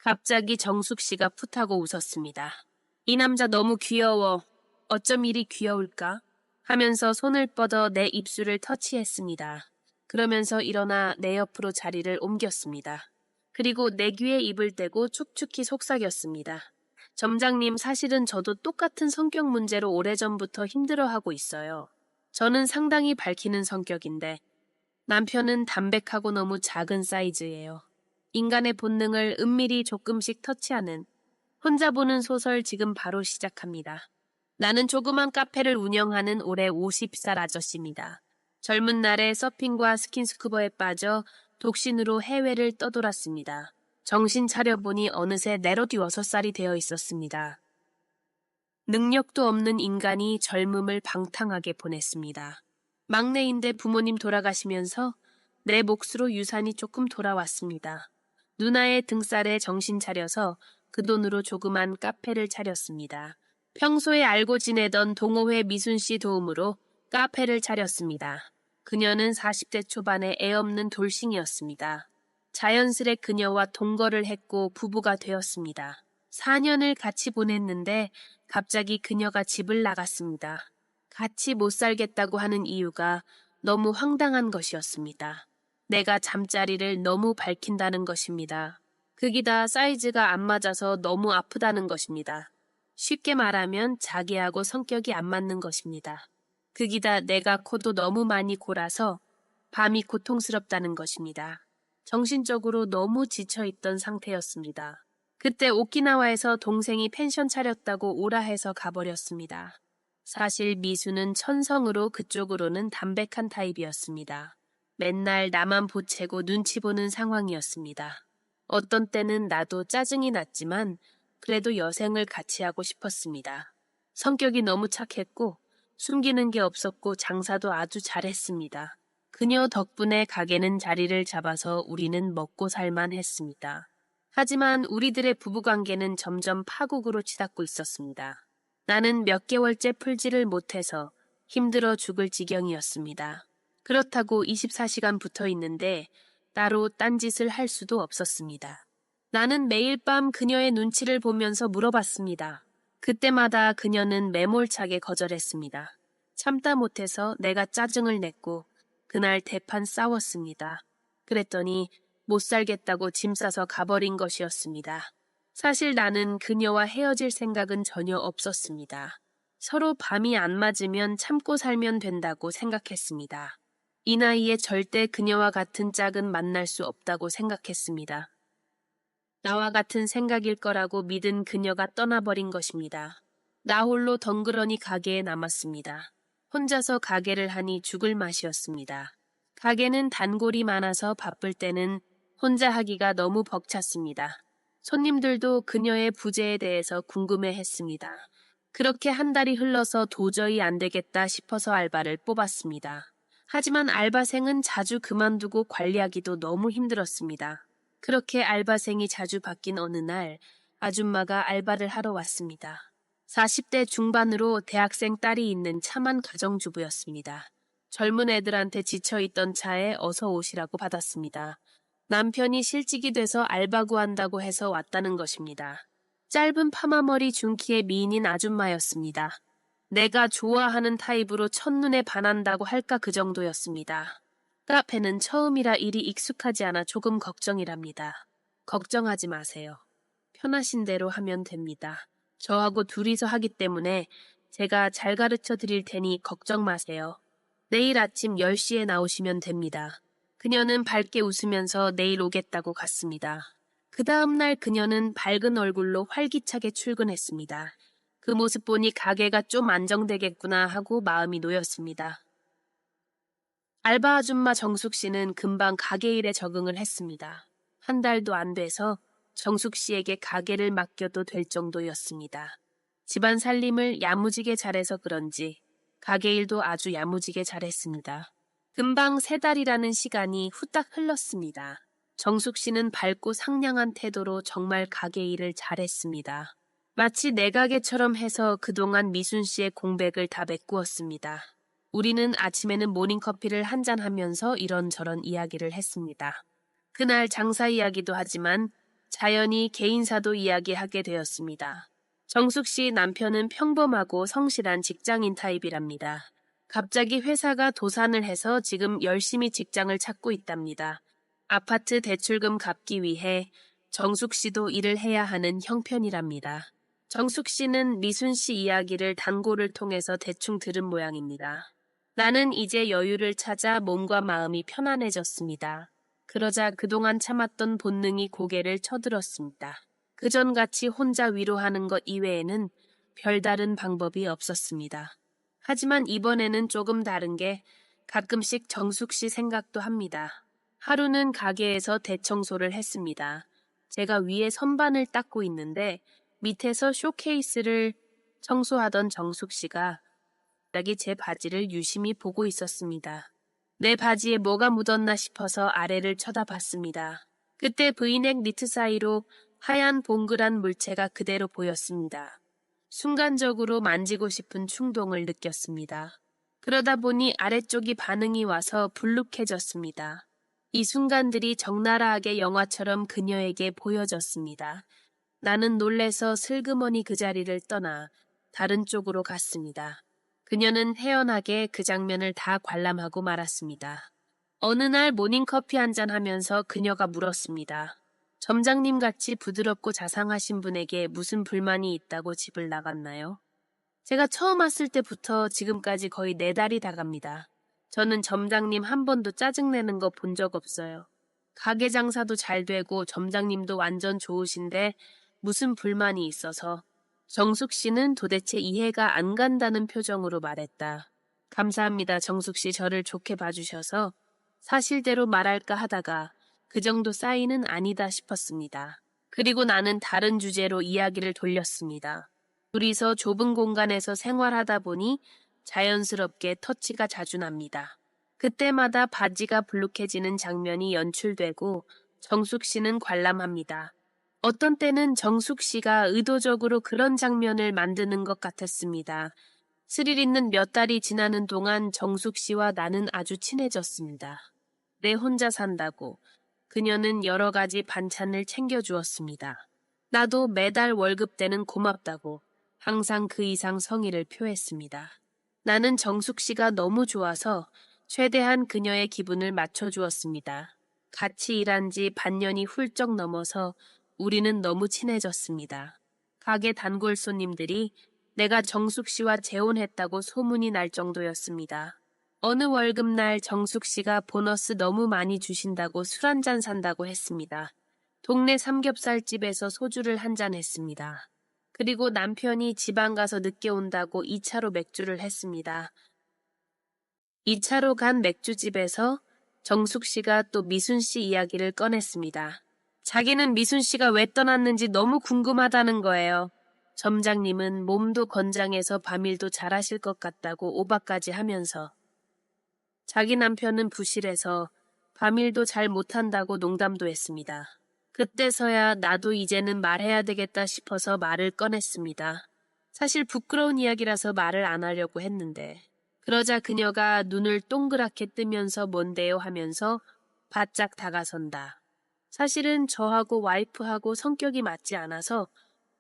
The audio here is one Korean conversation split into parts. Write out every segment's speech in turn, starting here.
갑자기 정숙 씨가 풋하고 웃었습니다. 이 남자 너무 귀여워. 어쩜 이리 귀여울까? 하면서 손을 뻗어 내 입술을 터치했습니다. 그러면서 일어나 내 옆으로 자리를 옮겼습니다. 그리고 내 귀에 입을 대고 축축히 속삭였습니다. 점장님, 사실은 저도 똑같은 성격 문제로 오래전부터 힘들어하고 있어요. 저는 상당히 밝히는 성격인데 남편은 담백하고 너무 작은 사이즈예요. 인간의 본능을 은밀히 조금씩 터치하는 혼자 보는 소설 지금 바로 시작합니다. 나는 조그만 카페를 운영하는 올해 50살 아저씨입니다. 젊은 날에 서핑과 스킨스쿠버에 빠져 독신으로 해외를 떠돌았습니다. 정신 차려보니 어느새 내로디 6살이 되어 있었습니다. 능력도 없는 인간이 젊음을 방탕하게 보냈습니다. 막내인데 부모님 돌아가시면서 내 몫으로 유산이 조금 돌아왔습니다. 누나의 등살에 정신 차려서 그 돈으로 조그만 카페를 차렸습니다. 평소에 알고 지내던 동호회 미순 씨 도움으로 카페를 차렸습니다. 그녀는 40대 초반의 애 없는 돌싱이었습니다. 자연스레 그녀와 동거를 했고 부부가 되었습니다. 4년을 같이 보냈는데 갑자기 그녀가 집을 나갔습니다. 같이 못 살겠다고 하는 이유가 너무 황당한 것이었습니다. 내가 잠자리를 너무 밝힌다는 것입니다. 극이다 사이즈가 안 맞아서 너무 아프다는 것입니다. 쉽게 말하면 자기하고 성격이 안 맞는 것입니다. 극이다 내가 코도 너무 많이 골아서 밤이 고통스럽다는 것입니다. 정신적으로 너무 지쳐있던 상태였습니다. 그때 오키나와에서 동생이 펜션 차렸다고 오라 해서 가버렸습니다. 사실 미수는 천성으로 그쪽으로는 담백한 타입이었습니다. 맨날 나만 보채고 눈치 보는 상황이었습니다. 어떤 때는 나도 짜증이 났지만 그래도 여생을 같이 하고 싶었습니다. 성격이 너무 착했고 숨기는 게 없었고 장사도 아주 잘했습니다. 그녀 덕분에 가게는 자리를 잡아서 우리는 먹고 살만 했습니다. 하지만 우리들의 부부관계는 점점 파국으로 치닫고 있었습니다. 나는 몇 개월째 풀지를 못해서 힘들어 죽을 지경이었습니다. 그렇다고 24시간 붙어 있는데 따로 딴짓을 할 수도 없었습니다. 나는 매일 밤 그녀의 눈치를 보면서 물어봤습니다. 그때마다 그녀는 매몰차게 거절했습니다. 참다 못해서 내가 짜증을 냈고 그날 대판 싸웠습니다. 그랬더니 못 살겠다고 짐 싸서 가버린 것이었습니다. 사실 나는 그녀와 헤어질 생각은 전혀 없었습니다. 서로 밤이 안 맞으면 참고 살면 된다고 생각했습니다. 이 나이에 절대 그녀와 같은 짝은 만날 수 없다고 생각했습니다. 나와 같은 생각일 거라고 믿은 그녀가 떠나버린 것입니다. 나 홀로 덩그러니 가게에 남았습니다. 혼자서 가게를 하니 죽을 맛이었습니다. 가게는 단골이 많아서 바쁠 때는 혼자 하기가 너무 벅찼습니다. 손님들도 그녀의 부재에 대해서 궁금해했습니다. 그렇게 한 달이 흘러서 도저히 안 되겠다 싶어서 알바를 뽑았습니다. 하지만 알바생은 자주 그만두고 관리하기도 너무 힘들었습니다. 그렇게 알바생이 자주 바뀐 어느 날 아줌마가 알바를 하러 왔습니다. 40대 중반으로 대학생 딸이 있는 참한 가정주부였습니다. 젊은 애들한테 지쳐있던 차에 어서 오시라고 받았습니다. 남편이 실직이 돼서 알바 구한다고 해서 왔다는 것입니다. 짧은 파마머리 중키의 미인인 아줌마였습니다. 내가 좋아하는 타입으로 첫눈에 반한다고 할까 그 정도였습니다. 카페는 처음이라 일이 익숙하지 않아 조금 걱정이랍니다. 걱정하지 마세요. 편하신 대로 하면 됩니다. 저하고 둘이서 하기 때문에 제가 잘 가르쳐 드릴 테니 걱정 마세요. 내일 아침 10시에 나오시면 됩니다. 그녀는 밝게 웃으면서 내일 오겠다고 갔습니다. 그 다음날 그녀는 밝은 얼굴로 활기차게 출근했습니다. 그 모습 보니 가게가 좀 안정되겠구나 하고 마음이 놓였습니다. 알바 아줌마 정숙 씨는 금방 가게 일에 적응을 했습니다. 한 달도 안 돼서 정숙 씨에게 가게를 맡겨도 될 정도였습니다. 집안 살림을 야무지게 잘해서 그런지 가게 일도 아주 야무지게 잘했습니다. 금방 3달이라는 시간이 후딱 흘렀습니다. 정숙 씨는 밝고 상냥한 태도로 정말 가게 일을 잘했습니다. 마치 내 가게처럼 해서 그동안 미순 씨의 공백을 다 메꾸었습니다. 우리는 아침에는 모닝커피를 한잔하면서 이런저런 이야기를 했습니다. 그날 장사 이야기도 하지만 자연히 개인사도 이야기하게 되었습니다. 정숙 씨 남편은 평범하고 성실한 직장인 타입이랍니다. 갑자기 회사가 도산을 해서 지금 열심히 직장을 찾고 있답니다. 아파트 대출금 갚기 위해 정숙 씨도 일을 해야 하는 형편이랍니다. 정숙 씨는 미순 씨 이야기를 단골을 통해서 대충 들은 모양입니다. 나는 이제 여유를 찾아 몸과 마음이 편안해졌습니다. 그러자 그동안 참았던 본능이 고개를 쳐들었습니다. 그전같이 혼자 위로하는 것 이외에는 별다른 방법이 없었습니다. 하지만 이번에는 조금 다른 게 가끔씩 정숙 씨 생각도 합니다. 하루는 가게에서 대청소를 했습니다. 제가 위에 선반을 닦고 있는데 밑에서 쇼케이스를 청소하던 정숙 씨가 갑자기 제 바지를 유심히 보고 있었습니다. 내 바지에 뭐가 묻었나 싶어서 아래를 쳐다봤습니다. 그때 브이넥 니트 사이로 하얀 봉글한 물체가 그대로 보였습니다. 순간적으로 만지고 싶은 충동을 느꼈습니다. 그러다 보니 아래쪽이 반응이 와서 불룩해졌습니다. 이 순간들이 적나라하게 영화처럼 그녀에게 보여졌습니다. 나는 놀래서 슬그머니 그 자리를 떠나 다른 쪽으로 갔습니다. 그녀는 태연하게 그 장면을 다 관람하고 말았습니다. 어느 날 모닝커피 한잔 하면서 그녀가 물었습니다. 점장님 같이 부드럽고 자상하신 분에게 무슨 불만이 있다고 집을 나갔나요? 제가 처음 왔을 때부터 지금까지 거의 4달이 다 갑니다. 저는 점장님 한 번도 짜증내는 거 본 적 없어요. 가게 장사도 잘 되고 점장님도 완전 좋으신데 무슨 불만이 있어서. 정숙 씨는 도대체 이해가 안 간다는 표정으로 말했다. 감사합니다. 정숙 씨 저를 좋게 봐주셔서 사실대로 말할까 하다가 그 정도 사이는 아니다 싶었습니다. 그리고 나는 다른 주제로 이야기를 돌렸습니다. 둘이서 좁은 공간에서 생활하다 보니 자연스럽게 터치가 자주 납니다. 그때마다 바지가 불룩해지는 장면이 연출되고 정숙 씨는 관람합니다. 어떤 때는 정숙 씨가 의도적으로 그런 장면을 만드는 것 같았습니다. 스릴 있는 몇 달이 지나는 동안 정숙 씨와 나는 아주 친해졌습니다. 내 혼자 산다고 그녀는 여러 가지 반찬을 챙겨주었습니다. 나도 매달 월급 때는 고맙다고 항상 그 이상 성의를 표했습니다. 나는 정숙 씨가 너무 좋아서 최대한 그녀의 기분을 맞춰주었습니다. 같이 일한 지 반년이 훌쩍 넘어서 우리는 너무 친해졌습니다. 가게 단골 손님들이 내가 정숙 씨와 재혼했다고 소문이 날 정도였습니다. 어느 월급날 정숙 씨가 보너스 너무 많이 주신다고 술 한잔 산다고 했습니다. 동네 삼겹살집에서 소주를 한잔 했습니다. 그리고 남편이 지방 가서 늦게 온다고 2차로 맥주를 했습니다. 2차로 간 맥주집에서 정숙 씨가 또 미순 씨 이야기를 꺼냈습니다. 자기는 미순 씨가 왜 떠났는지 너무 궁금하다는 거예요. 점장님은 몸도 건장해서 밤일도 잘하실 것 같다고 오바까지 하면서 자기 남편은 부실해서 밤일도 잘 못한다고 농담도 했습니다. 그때서야 나도 이제는 말해야 되겠다 싶어서 말을 꺼냈습니다. 사실 부끄러운 이야기라서 말을 안 하려고 했는데 그러자 그녀가 눈을 동그랗게 뜨면서 뭔데요 하면서 바짝 다가선다. 사실은 저하고 와이프하고 성격이 맞지 않아서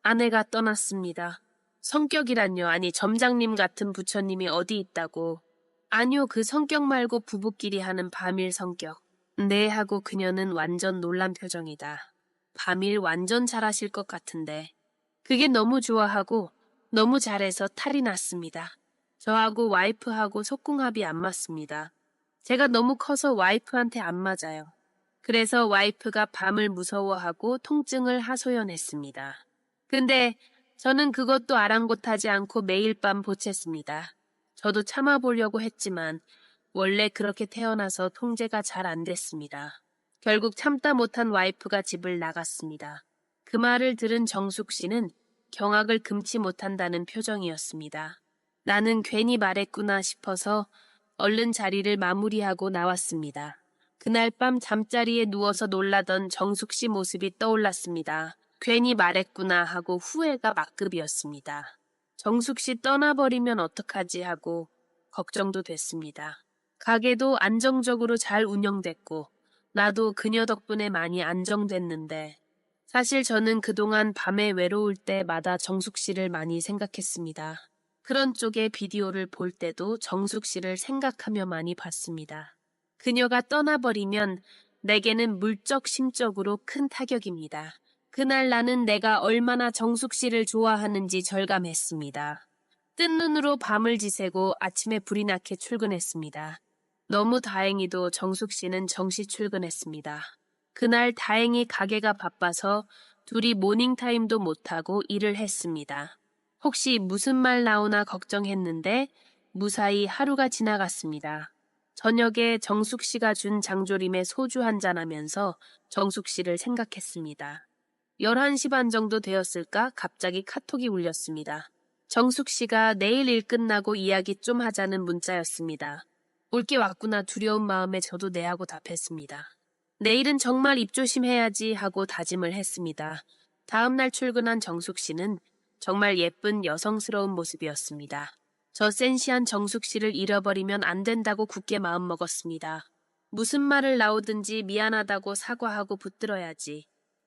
아내가 떠났습니다. 성격이란요. 아니 점장님 같은 부처님이 어디 있다고. 아니요 그 성격 말고 부부끼리 하는 밤일 성격. 네 하고 그녀는 완전 놀란 표정이다. 밤일 완전 잘하실 것 같은데. 그게 너무 좋아하고 너무 잘해서 탈이 났습니다. 저하고 와이프하고 속궁합이 안 맞습니다. 제가 너무 커서 와이프한테 안 맞아요. 그래서 와이프가 밤을 무서워하고 통증을 하소연했습니다. 근데 저는 그것도 아랑곳하지 않고 매일 밤 보챘습니다. 저도 참아보려고 했지만 원래 그렇게 태어나서 통제가 잘 안 됐습니다. 결국 참다 못한 와이프가 집을 나갔습니다. 그 말을 들은 정숙 씨는 경악을 금치 못한다는 표정이었습니다. 나는 괜히 말했구나 싶어서 얼른 자리를 마무리하고 나왔습니다. 그날 밤 잠자리에 누워서 놀라던 정숙 씨 모습이 떠올랐습니다. 괜히 말했구나 하고 후회가 막급이었습니다. 정숙 씨 떠나버리면 어떡하지 하고 걱정도 됐습니다. 가게도 안정적으로 잘 운영됐고 나도 그녀 덕분에 많이 안정됐는데 사실 저는 그동안 밤에 외로울 때마다 정숙 씨를 많이 생각했습니다. 그런 쪽의 비디오를 볼 때도 정숙 씨를 생각하며 많이 봤습니다. 그녀가 떠나버리면 내게는 물적 심적으로 큰 타격입니다. 그날 나는 내가 얼마나 정숙 씨를 좋아하는지 절감했습니다. 뜬 눈으로 밤을 지새고 아침에 불이 나게 출근했습니다. 너무 다행히도 정숙 씨는 정시 출근했습니다. 그날 다행히 가게가 바빠서 둘이 모닝타임도 못하고 일을 했습니다. 혹시 무슨 말 나오나 걱정했는데 무사히 하루가 지나갔습니다. 저녁에 정숙 씨가 준 장조림에 소주 한잔 하면서 정숙 씨를 생각했습니다. 11시 반 정도 되었을까 갑자기 카톡이 울렸습니다. 정숙 씨가 내일 일 끝나고 이야기 좀 하자는 문자였습니다. 올게 왔구나 두려운 마음에 저도 네 하고 답했습니다. 내일은 정말 입조심해야지 하고 다짐을 했습니다. 다음 날 출근한 정숙 씨는 정말 예쁜 여성스러운 모습이었습니다. 저 센시한 정숙 씨를 잃어버리면 안 된다고 굳게 마음먹었습니다. 무슨 말을 나오든지 미안하다고 사과하고 붙들어야지.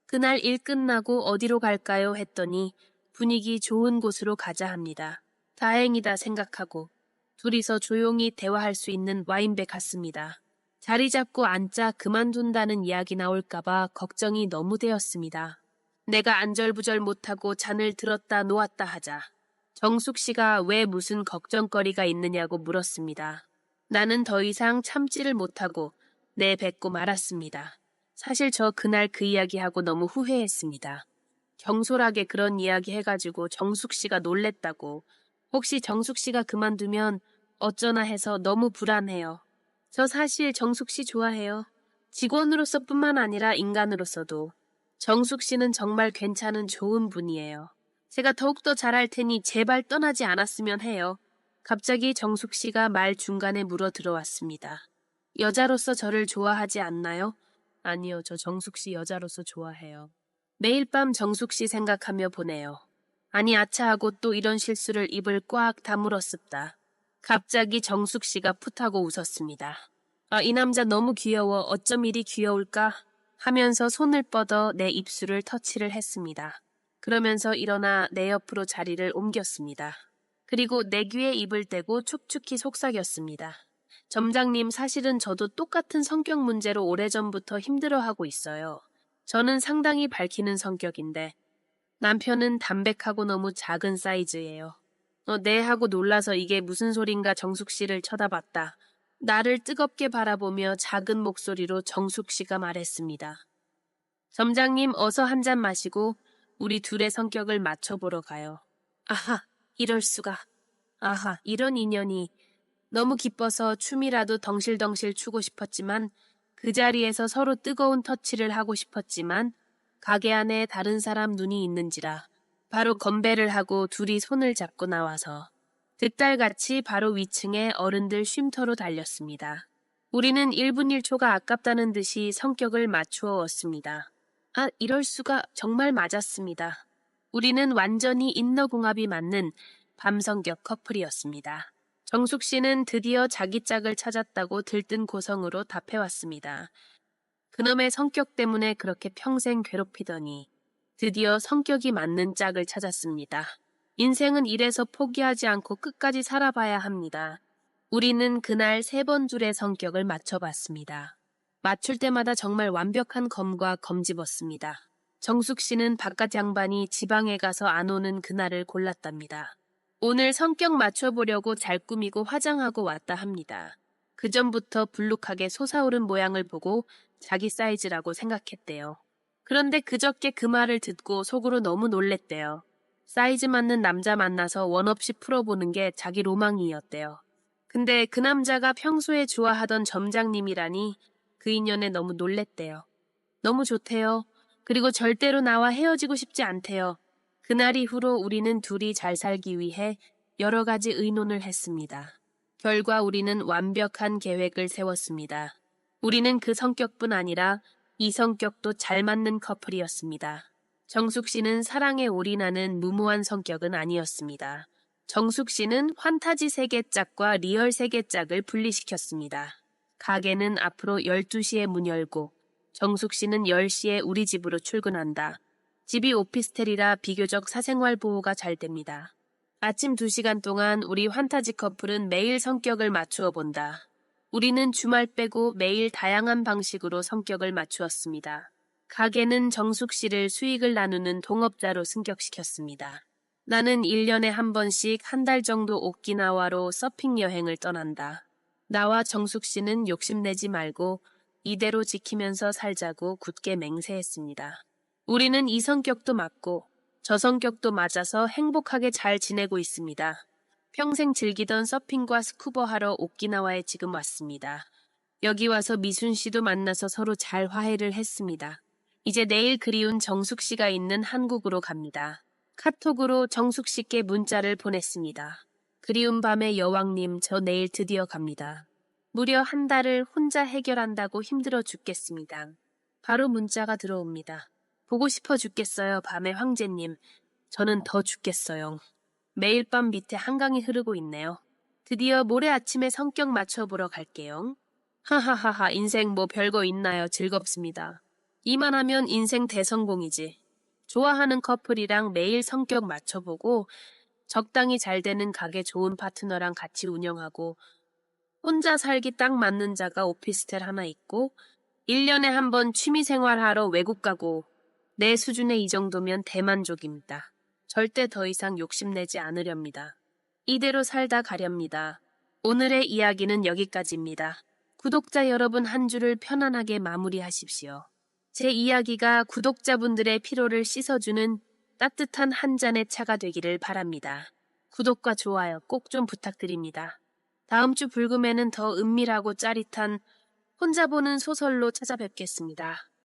그날 일 끝나고 어디로 갈까요? 했더니 분위기 좋은 곳으로 가자 합니다. 다행이다 생각하고 둘이서 조용히 대화할 수 있는 와인배 갔습니다. 자리 잡고 앉자 그만둔다는 이야기 나올까봐 걱정이 너무 되었습니다. 내가 안절부절 못하고 잔을 들었다 놓았다 하자. 정숙 씨가 왜 무슨 걱정거리가 있느냐고 물었습니다. 나는 더 이상 참지를 못하고 내뱉고 말았습니다. 사실 저 그날 그 이야기하고 너무 후회했습니다. 경솔하게 그런 이야기 해가지고 정숙 씨가 놀랬다고. 혹시 정숙 씨가 그만두면 어쩌나 해서 너무 불안해요. 저 사실 정숙 씨 좋아해요. 직원으로서뿐만 아니라 인간으로서도. 정숙 씨는 정말 괜찮은 좋은 분이에요. 제가 더욱더 잘할 테니 제발 떠나지 않았으면 해요. 갑자기 정숙 씨가 말 중간에 물어 들어왔습니다. 여자로서 저를 좋아하지 않나요? 아니요, 저 정숙 씨 여자로서 좋아해요. 매일 밤 정숙 씨 생각하며 보내요. 아니 아차하고 또 이런 실수를 입을 꽉 다물었습니다. 갑자기 정숙 씨가 풋하고 웃었습니다. 아, 이 남자 너무 귀여워. 어쩜 이리 귀여울까? 하면서 손을 뻗어 내 입술을 터치를 했습니다. 그러면서 일어나 내 옆으로 자리를 옮겼습니다. 그리고 내 귀에 입을 대고 촉촉히 속삭였습니다. 점장님, 사실은 저도 똑같은 성격 문제로 오래전부터 힘들어하고 있어요. 저는 상당히 밝히는 성격인데 남편은 담백하고 너무 작은 사이즈예요. 네 하고 놀라서 이게 무슨 소린가 정숙 씨를 쳐다봤다. 나를 뜨겁게 바라보며 작은 목소리로 정숙 씨가 말했습니다. 점장님 어서 한 잔 마시고 우리 둘의 성격을 맞춰보러 가요. 아하, 이럴 수가. 아하, 이런 인연이. 너무 기뻐서 춤이라도 덩실덩실 추고 싶었지만 그 자리에서 서로 뜨거운 터치를 하고 싶었지만 가게 안에 다른 사람 눈이 있는지라 바로 건배를 하고 둘이 손을 잡고 나와서 득달같이 바로 위층에 어른들 쉼터로 달렸습니다. 우리는 1분 1초가 아깝다는 듯이 성격을 맞추어 왔습니다. 아, 이럴 수가 정말 맞았습니다. 우리는 완전히 인너궁합이 맞는 밤성격 커플이었습니다. 정숙 씨는 드디어 자기 짝을 찾았다고 들뜬 고성으로 답해왔습니다. 그놈의 성격 때문에 그렇게 평생 괴롭히더니 드디어 성격이 맞는 짝을 찾았습니다. 인생은 이래서 포기하지 않고 끝까지 살아봐야 합니다. 우리는 그날 3번 줄의 성격을 맞춰봤습니다. 맞출 때마다 정말 완벽한 검과 검집었습니다. 정숙 씨는 바깥 양반이 지방에 가서 안 오는 그날을 골랐답니다. 오늘 성격 맞춰보려고 잘 꾸미고 화장하고 왔다 합니다. 그전부터 불룩하게 솟아오른 모양을 보고 자기 사이즈라고 생각했대요. 그런데 그저께 그 말을 듣고 속으로 너무 놀랬대요. 사이즈 맞는 남자 만나서 원 없이 풀어보는 게 자기 로망이었대요. 근데 그 남자가 평소에 좋아하던 점장님이라니 그 인연에 너무 놀랬대요. 너무 좋대요. 그리고 절대로 나와 헤어지고 싶지 않대요. 그날 이후로 우리는 둘이 잘 살기 위해 여러 가지 의논을 했습니다. 결과 우리는 완벽한 계획을 세웠습니다. 우리는 그 성격뿐 아니라 이 성격도 잘 맞는 커플이었습니다. 정숙 씨는 사랑에 올인하는 무모한 성격은 아니었습니다. 정숙 씨는 환타지 세계짝과 리얼 세계짝을 분리시켰습니다. 가게는 앞으로 12시에 문 열고 정숙 씨는 10시에 우리 집으로 출근한다. 집이 오피스텔이라 비교적 사생활 보호가 잘 됩니다. 아침 2시간 동안 우리 환타지 커플은 매일 성격을 맞추어 본다. 우리는 주말 빼고 매일 다양한 방식으로 성격을 맞추었습니다. 가게는 정숙 씨를 수익을 나누는 동업자로 승격시켰습니다. 나는 1년에 한 번씩 한 달 정도 오키나와로 서핑 여행을 떠난다. 나와 정숙 씨는 욕심내지 말고 이대로 지키면서 살자고 굳게 맹세했습니다. 우리는 이 성격도 맞고 저 성격도 맞아서 행복하게 잘 지내고 있습니다. 평생 즐기던 서핑과 스쿠버 하러 오키나와에 지금 왔습니다. 여기 와서 미순 씨도 만나서 서로 잘 화해를 했습니다. 이제 내일 그리운 정숙 씨가 있는 한국으로 갑니다. 카톡으로 정숙 씨께 문자를 보냈습니다. 그리운 밤의 여왕님, 저 내일 드디어 갑니다. 무려 한 달을 혼자 해결한다고 힘들어 죽겠습니다. 바로 문자가 들어옵니다. 보고 싶어 죽겠어요, 밤의 황제님. 저는 더 죽겠어요. 매일 밤 밑에 한강이 흐르고 있네요. 드디어 모레 아침에 성격 맞춰보러 갈게요. 하하하하, 인생 뭐 별거 있나요? 즐겁습니다. 이만하면 인생 대성공이지. 좋아하는 커플이랑 매일 성격 맞춰보고 적당히 잘 되는 가게 좋은 파트너랑 같이 운영하고 혼자 살기 딱 맞는 자가 오피스텔 하나 있고 1년에 한 번 취미생활하러 외국 가고 내 수준에 이 정도면 대만족입니다. 절대 더 이상 욕심내지 않으렵니다. 이대로 살다 가렵니다. 오늘의 이야기는 여기까지입니다. 구독자 여러분 한 주를 편안하게 마무리하십시오. 제 이야기가 구독자분들의 피로를 씻어주는 따뜻한 한 잔의 차가 되기를 바랍니다. 구독과 좋아요 꼭 좀 부탁드립니다. 다음 주 불금에는 더 은밀하고 짜릿한 혼자 보는 소설로 찾아뵙겠습니다.